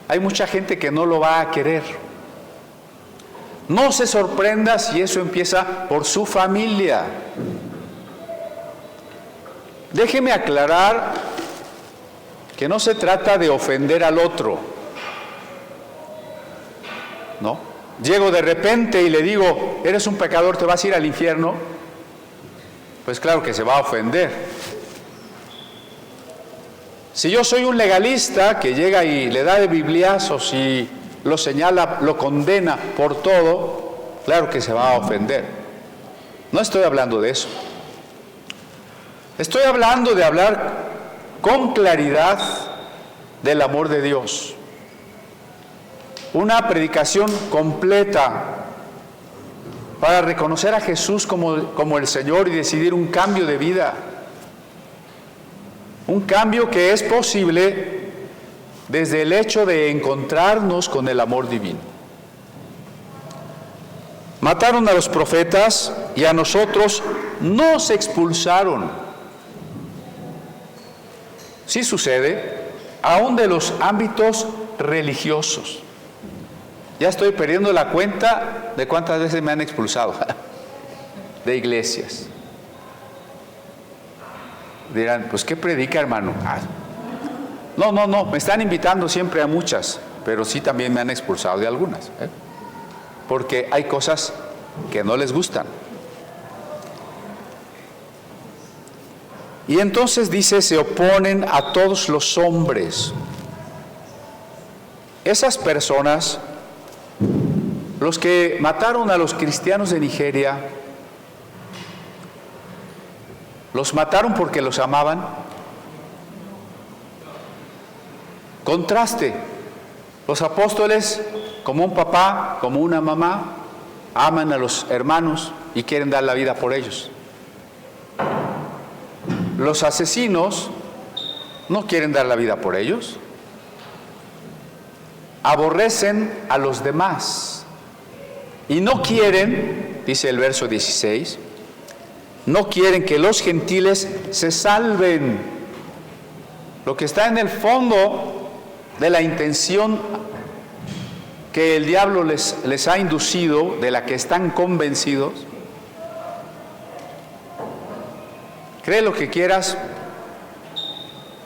hay mucha gente que no lo va a querer. No se sorprenda si eso empieza por su familia. Déjeme aclarar que no se trata de ofender al otro, ¿no? Llego de repente y le digo, eres un pecador, te vas a ir al infierno. Pues claro que se va a ofender. Si yo soy un legalista que llega y le da de bibliazos y lo señala, lo condena por todo, claro que se va a ofender. No estoy hablando de eso. Estoy hablando de hablar con claridad del amor de Dios. Una predicación completa para reconocer a Jesús como el Señor y decidir un cambio de vida. Un cambio que es posible desde el hecho de encontrarnos con el amor divino. Mataron a los profetas y a nosotros nos expulsaron. Sí sucede, aún de los ámbitos religiosos. Ya estoy perdiendo la cuenta de cuántas veces me han expulsado de iglesias. Dirán, pues ¿qué predica, hermano? No, me están invitando siempre a muchas, pero sí también me han expulsado de algunas, porque hay cosas que no les gustan. Y entonces dice, se oponen a todos los hombres. Esas personas, los que mataron a los cristianos de Nigeria, ¿los mataron porque los amaban? Contraste. Los apóstoles, como un papá, como una mamá, aman a los hermanos y quieren dar la vida por ellos. Los asesinos no quieren dar la vida por ellos. Aborrecen a los demás y no quieren, dice el verso 16, no quieren que los gentiles se salven. Lo que está en el fondo de la intención que el diablo les ha inducido, de la que están convencidos. Cree lo que quieras,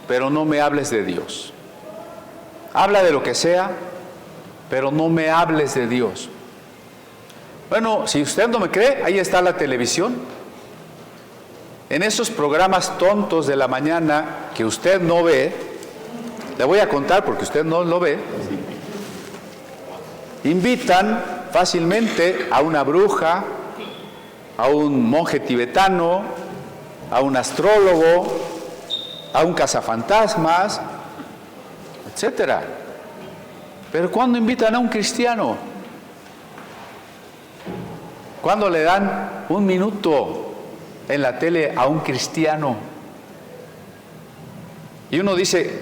pero no me hables de Dios. Habla de lo que sea, pero no me hables de Dios. Bueno, si usted no me cree, ahí está la televisión. En esos programas tontos de la mañana que usted no ve, le voy a contar porque usted no lo ve, invitan fácilmente a una bruja, a un monje tibetano, a un astrólogo, a un cazafantasmas, etcétera. Pero ¿cuándo invitan a un cristiano? ¿Cuándo le dan un minuto en la tele a un cristiano? Y uno dice,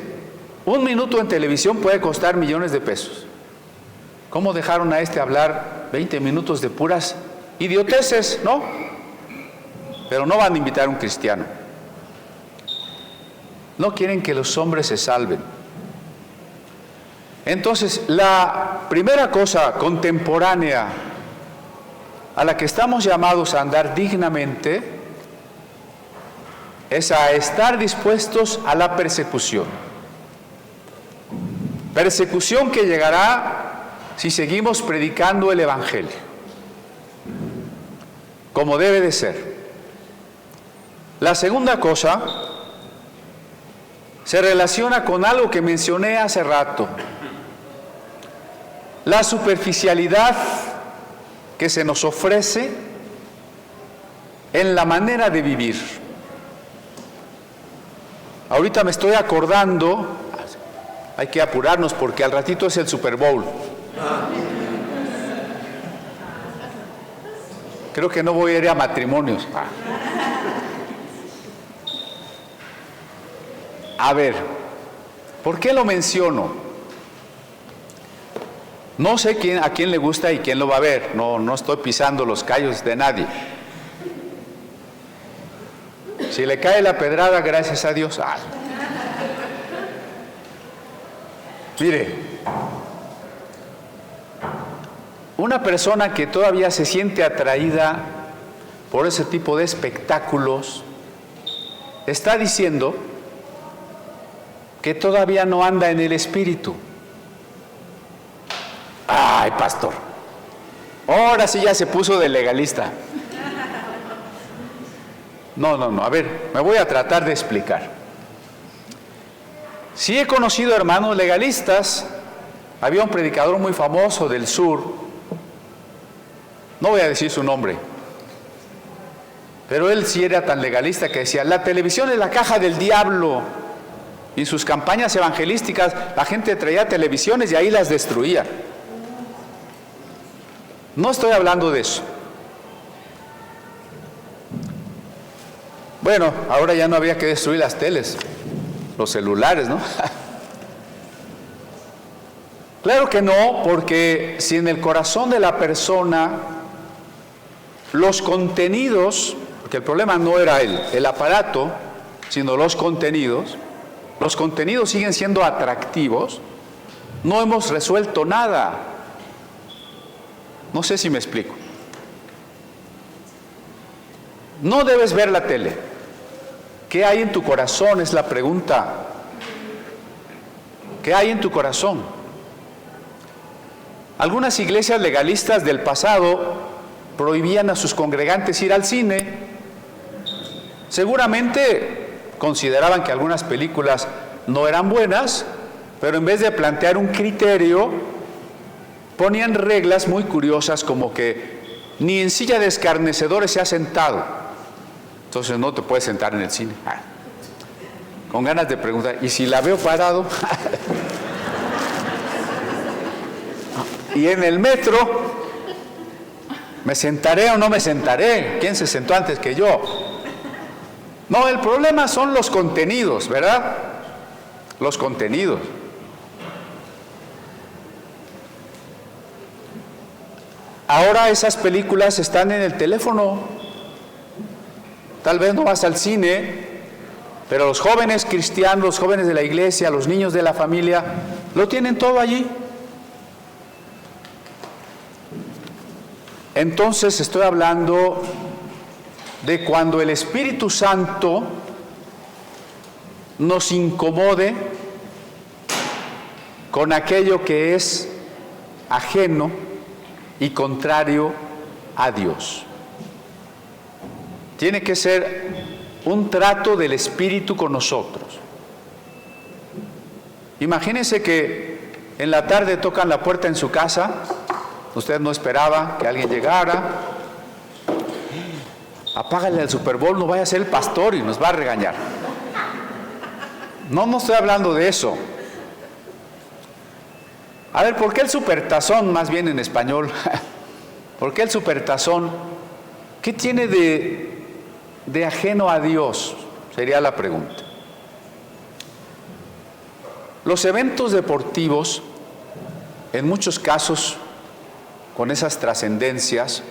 un minuto en televisión puede costar millones de pesos. ¿Cómo dejaron a este hablar 20 minutos de puras idioteces, no? Pero no van a invitar a un cristiano. no quieren que los hombres se salven. Entonces, la primera cosa contemporánea a la que estamos llamados a andar dignamente es a estar dispuestos a la persecución. Persecución que llegará si seguimos predicando el Evangelio, como debe de ser. La segunda cosa se relaciona con algo que mencioné hace rato: la superficialidad que se nos ofrece en la manera de vivir. Ahorita me estoy acordando, hay que apurarnos porque al ratito es el Super Bowl. Creo que no voy a ir a matrimonios. A ver, ¿por qué lo menciono? No sé a quién le gusta y quién lo va a ver. No estoy pisando los callos de nadie. Si le cae la pedrada, gracias a Dios. Mire, una persona que todavía se siente atraída por ese tipo de espectáculos está diciendo que todavía no anda en el Espíritu. Ay, pastor, ahora sí ya se puso de legalista. No, a ver, me voy a tratar de explicar. Sí he conocido hermanos legalistas. Había un predicador muy famoso del sur, no voy a decir su nombre, pero él sí era tan legalista que decía: la televisión es la caja del diablo. Y en sus campañas evangelísticas la gente traía televisiones y ahí las destruía. No estoy hablando de eso. Bueno, ahora ya no había que destruir las teles, los celulares, ¿no? Claro que no, porque si en el corazón de la persona los contenidos, porque el problema no era el aparato, sino los contenidos siguen siendo atractivos, no hemos resuelto nada. No sé si me explico. No debes ver la tele. ¿Qué hay en tu corazón? Es la pregunta. ¿Qué hay en tu corazón? Algunas iglesias legalistas del pasado prohibían a sus congregantes ir al cine. Seguramente consideraban que algunas películas no eran buenas, pero en vez de plantear un criterio, ponían reglas muy curiosas como que ni en silla de escarnecedores se ha sentado. Entonces no te puedes sentar en el cine. Con ganas de preguntar, ¿y si la veo parado? Y en el metro, ¿me sentaré o no me sentaré? ¿Quién se sentó antes que yo? No, el problema son los contenidos, ¿verdad? Los contenidos. Ahora esas películas están en el teléfono. Tal vez no vas al cine, pero los jóvenes cristianos, los jóvenes de la iglesia, los niños de la familia, lo tienen todo allí. Entonces estoy hablando de cuando el Espíritu Santo nos incomode con aquello que es ajeno y contrario a Dios. Tiene que ser un trato del Espíritu con nosotros. Imagínense que en la tarde tocan la puerta en su casa, usted no esperaba que alguien llegara. Apágale al Super Bowl, no vaya a ser el pastor y nos va a regañar. No estoy hablando de eso. A ver, ¿por qué el supertazón, más bien en español? ¿Por qué el supertazón? ¿Qué tiene de ajeno a Dios? Sería la pregunta. Los eventos deportivos, en muchos casos, con esas trascendencias,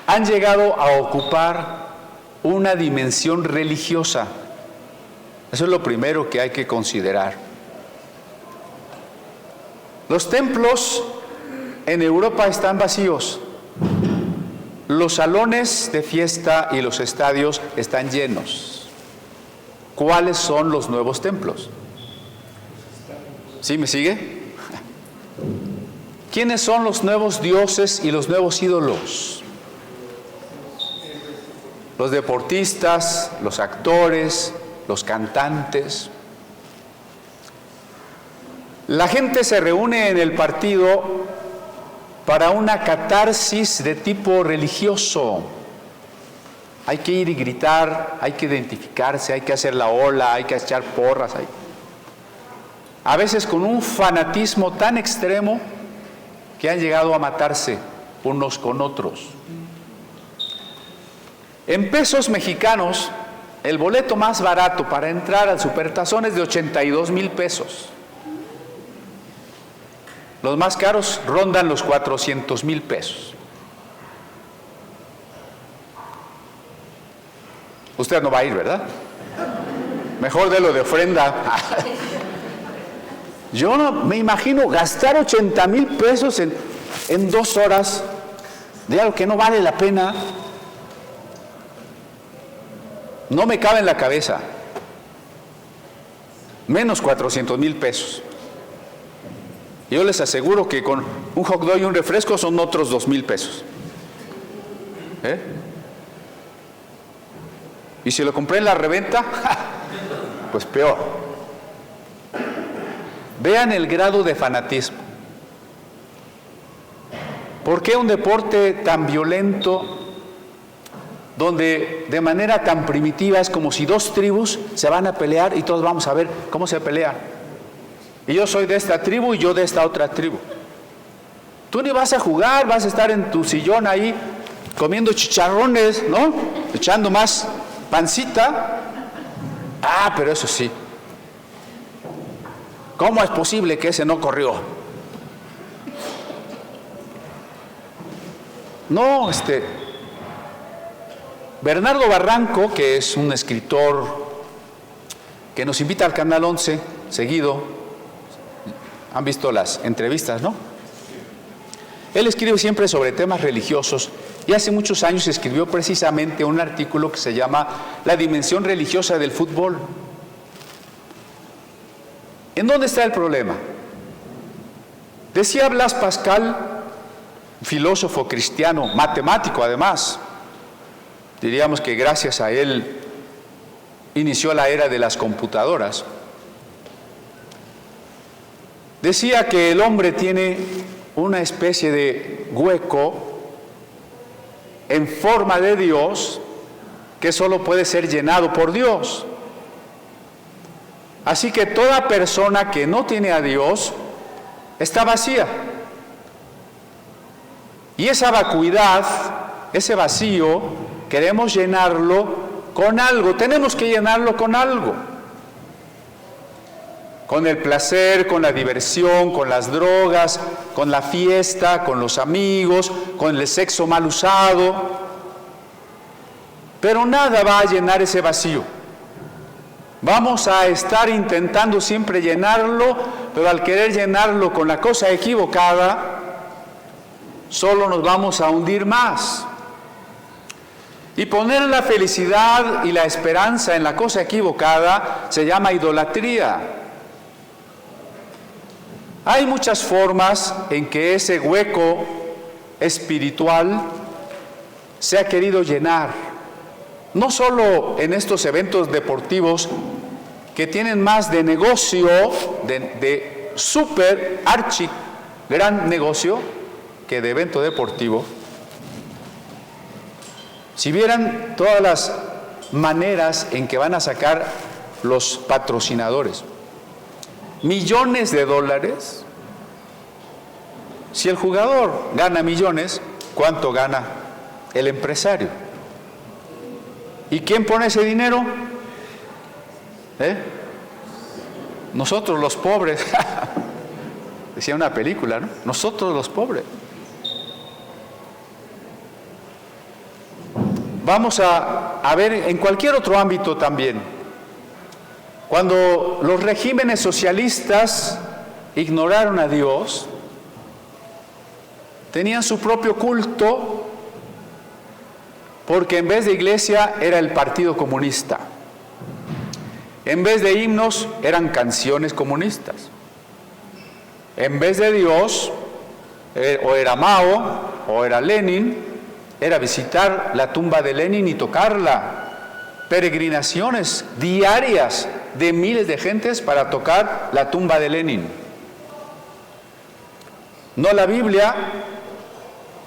han llegado a ocupar una dimensión religiosa. Eso es lo primero que hay que considerar. Los templos en Europa están vacíos. Los salones de fiesta y los estadios están llenos. ¿Cuáles son los nuevos templos? ¿Sí me sigue? ¿Quiénes son los nuevos dioses y los nuevos ídolos? Los deportistas, los actores, los cantantes. La gente se reúne en el partido para una catarsis de tipo religioso. Hay que ir y gritar, hay que identificarse, hay que hacer la ola, hay que echar porras. A veces con un fanatismo tan extremo que han llegado a matarse unos con otros. En pesos mexicanos, el boleto más barato para entrar al Supertazón es de 82,000 pesos. Los más caros rondan los 400,000 pesos. Usted no va a ir, ¿verdad? Mejor de lo de ofrenda. Yo no me imagino gastar 80,000 pesos en 2 horas de algo que no vale la pena. No me cabe en la cabeza. Menos 400,000 pesos. Yo les aseguro que con un hot dog y un refresco son otros 2,000 pesos. Y si lo compré en la reventa, pues peor. Vean el grado de fanatismo. ¿Por qué un deporte tan violento, donde de manera tan primitiva es como si 2 tribus se van a pelear y todos vamos a ver cómo se pelean? Y yo soy de esta tribu y yo de esta otra tribu. Tú ni vas a jugar, vas a estar en tu sillón ahí comiendo chicharrones, ¿no? Echando más pancita. Ah, pero eso sí. ¿Cómo es posible que ese no corrió? No, Bernardo Barranco, que es un escritor que nos invita al Canal 11 seguido. Han visto las entrevistas, ¿no? Él escribe siempre sobre temas religiosos y hace muchos años escribió precisamente un artículo que se llama La dimensión religiosa del fútbol. ¿En dónde está el problema? Decía Blas Pascal, filósofo cristiano, matemático además, diríamos que gracias a él inició la era de las computadoras. Decía que el hombre tiene una especie de hueco en forma de Dios que solo puede ser llenado por Dios. Así que toda persona que no tiene a Dios está vacía. Y esa vacuidad, ese vacío, queremos llenarlo con algo. Tenemos que llenarlo con algo. Con el placer, con la diversión, con las drogas, con la fiesta, con los amigos, con el sexo mal usado. Pero nada va a llenar ese vacío. Vamos a estar intentando siempre llenarlo, pero al querer llenarlo con la cosa equivocada, solo nos vamos a hundir más. Y poner la felicidad y la esperanza en la cosa equivocada se llama idolatría. Hay muchas formas en que ese hueco espiritual se ha querido llenar, no solo en estos eventos deportivos que tienen más de negocio, de súper archi gran negocio, que de evento deportivo. Si vieran todas las maneras en que van a sacar los patrocinadores, millones de dólares. Si el jugador gana millones, ¿cuánto gana el empresario? ¿Y quién pone ese dinero? Nosotros los pobres. Decía una película, ¿no? Nosotros los pobres. Vamos a ver en cualquier otro ámbito también. Cuando los regímenes socialistas ignoraron a Dios, tenían su propio culto, porque en vez de iglesia era el Partido Comunista. En vez de himnos eran canciones comunistas. En vez de Dios, o era Mao, o era Lenin, era visitar la tumba de Lenin y tocarla. Peregrinaciones diarias de miles de gentes para tocar la tumba de Lenin. No la Biblia,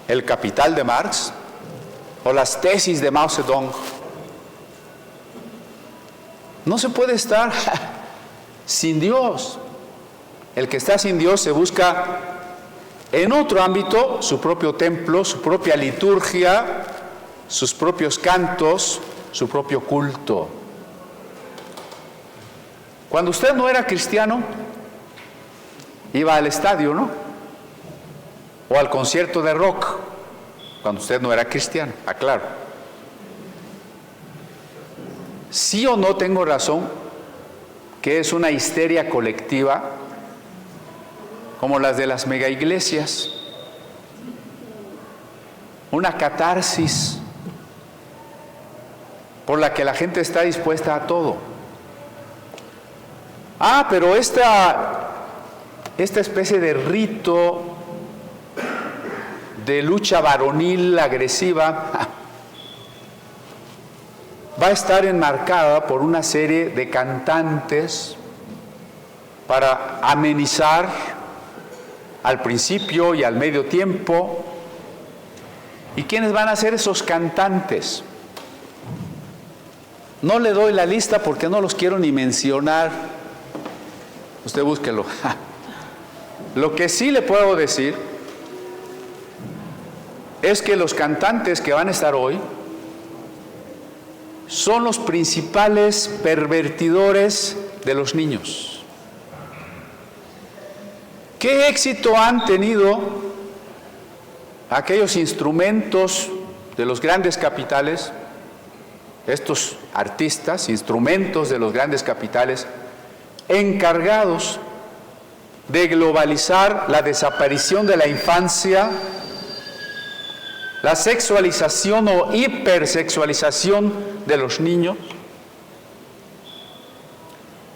el Capital de Marx, o las tesis de Mao Zedong. No se puede estar sin Dios. El que está sin Dios se busca en otro ámbito su propio templo, su propia liturgia, sus propios cantos, su propio culto. Cuando usted no era cristiano, iba al estadio, ¿no? O al concierto de rock, cuando usted no era cristiano, aclaro. ¿Sí o no tengo razón que es una histeria colectiva como las de las megaiglesias? Una catarsis por la que la gente está dispuesta a todo. Pero esta especie de rito de lucha varonil agresiva va a estar enmarcada por una serie de cantantes para amenizar al principio y al medio tiempo. ¿Y quiénes van a ser esos cantantes? No le doy la lista porque no los quiero ni mencionar. Usted búsquelo. Lo que sí le puedo decir es que los cantantes que van a estar hoy son los principales pervertidores de los niños. ¿Qué éxito han tenido aquellos instrumentos de los grandes capitales? Estos artistas, instrumentos de los grandes capitales, encargados de globalizar la desaparición de la infancia, la sexualización o hipersexualización de los niños,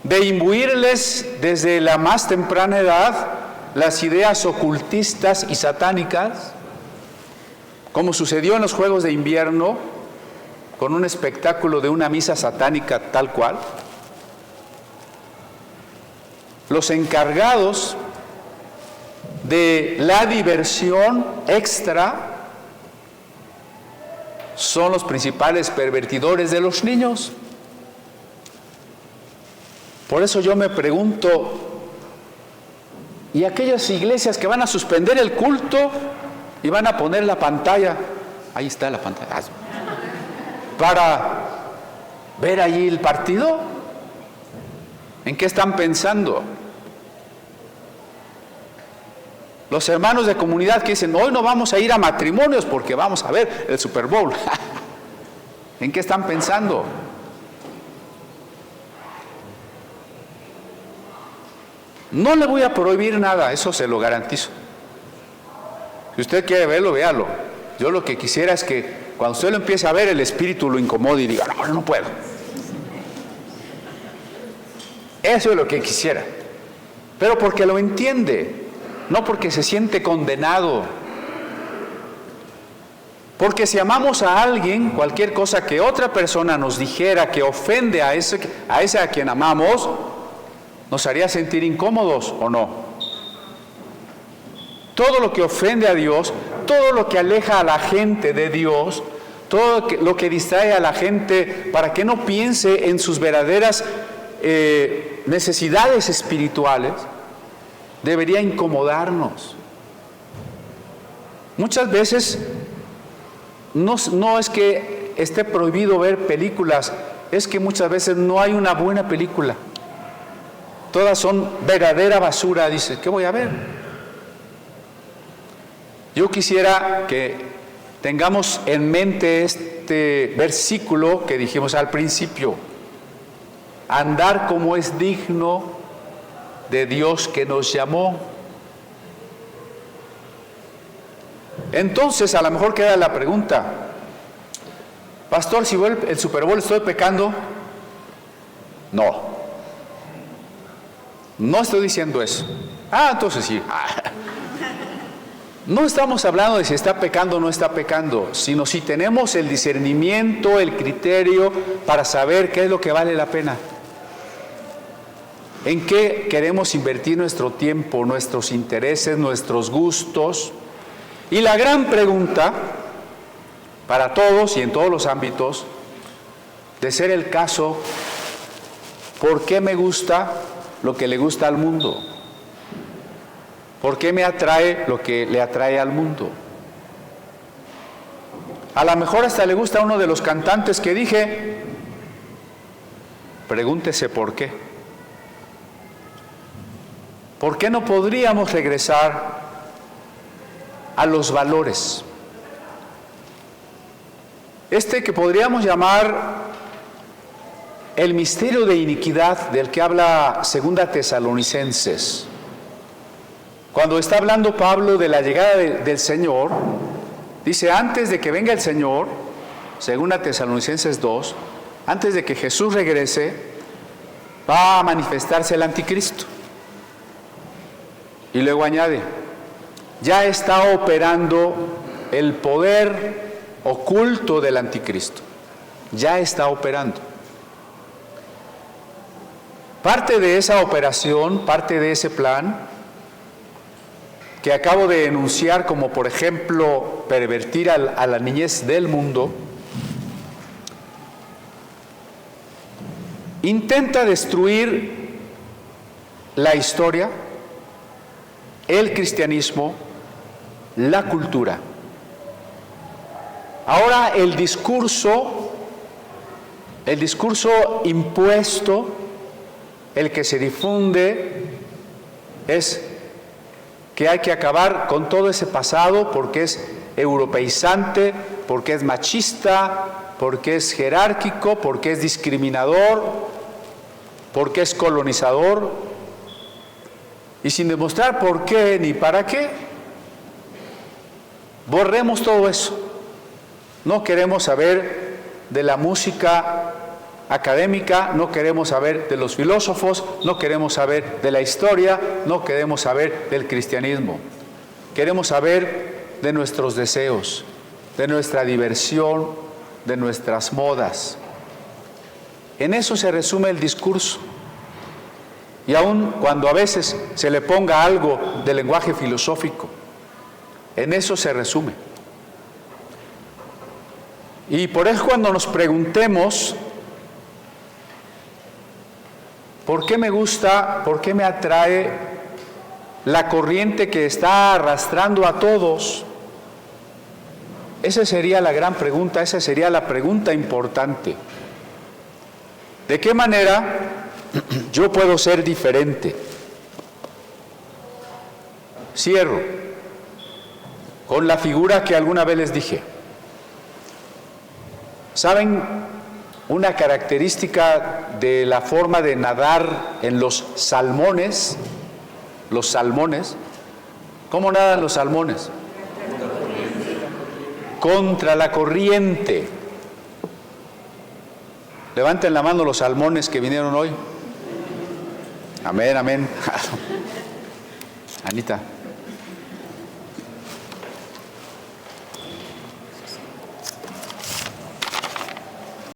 de imbuirles desde la más temprana edad las ideas ocultistas y satánicas, como sucedió en los Juegos de Invierno, con un espectáculo de una misa satánica tal cual. Los encargados de la diversión extra son los principales pervertidores de los niños. Por eso yo me pregunto, ¿y aquellas iglesias que van a suspender el culto y van a poner la pantalla? Ahí está la pantalla. Para ver allí el partido. ¿En qué están pensando? Los hermanos de comunidad que dicen, hoy no vamos a ir a matrimonios porque vamos a ver el Super Bowl. ¿En qué están pensando? No le voy a prohibir nada, eso se lo garantizo. Si usted quiere verlo, véalo. Yo lo que quisiera es que cuando usted lo empiece a ver, el espíritu lo incomode y diga, no puedo. Eso es lo que quisiera. Pero porque lo entiende, no porque se siente condenado. Porque si amamos a alguien, cualquier cosa que otra persona nos dijera que ofende a ese a quien amamos, nos haría sentir incómodos, ¿o no? Todo lo que ofende a Dios, todo lo que aleja a la gente de Dios, todo lo que distrae a la gente para que no piense en sus verdaderas necesidades espirituales, debería incomodarnos. Muchas veces no es que esté prohibido ver películas, es que muchas veces no hay una buena película. Todas son verdadera basura. Dice, ¿qué voy a ver? Yo quisiera que tengamos en mente este versículo que dijimos al principio. andar como es digno de Dios que nos llamó. Entonces, a lo mejor queda la pregunta: pastor, si voy el Super Bowl, ¿estoy pecando? No estoy diciendo eso. Entonces sí. No estamos hablando de si está pecando o no está pecando, sino si tenemos el discernimiento, el criterio para saber qué es lo que vale la pena. ¿En qué queremos invertir nuestro tiempo, nuestros intereses, nuestros gustos? Y la gran pregunta para todos y en todos los ámbitos, de ser el caso, ¿por qué me gusta lo que le gusta al mundo? ¿Por qué me atrae lo que le atrae al mundo? A lo mejor hasta le gusta a uno de los cantantes que dije. Pregúntese por qué. ¿Por qué no podríamos regresar a los valores? Que podríamos llamar el misterio de iniquidad del que habla 2 Tesalonicenses. Cuando está hablando Pablo de la llegada del Señor, dice: antes de que venga el Señor, 2 Tesalonicenses 2, antes de que Jesús regrese, va a manifestarse el anticristo. Y luego añade: ya está operando el poder oculto del anticristo. Ya está operando. Parte de esa operación, parte de ese plan que acabo de enunciar, como por ejemplo pervertir a la niñez del mundo, intenta destruir la historia, el cristianismo, la cultura. Ahora el discurso impuesto, el que se difunde, es que hay que acabar con todo ese pasado porque es europeizante, porque es machista, porque es jerárquico, porque es discriminador, porque es colonizador, y sin demostrar por qué ni para qué, borremos todo eso. No queremos saber de la música académica, no queremos saber de los filósofos, no queremos saber de la historia, no queremos saber del cristianismo. Queremos saber de nuestros deseos, de nuestra diversión, de nuestras modas. En eso se resume el discurso. Y aun cuando a veces se le ponga algo de lenguaje filosófico, en eso se resume. Y por eso, cuando nos preguntemos ¿por qué me gusta, por qué me atrae la corriente que está arrastrando a todos? Esa sería la gran pregunta, esa sería la pregunta importante. ¿De qué manera yo puedo ser diferente? Cierro con la figura que alguna vez les dije. ¿Saben una característica de la forma de nadar en los salmones? Los salmones. ¿Cómo nadan los salmones? Contra la corriente. Levanten la mano los salmones que vinieron hoy. Amén, amén. Anita.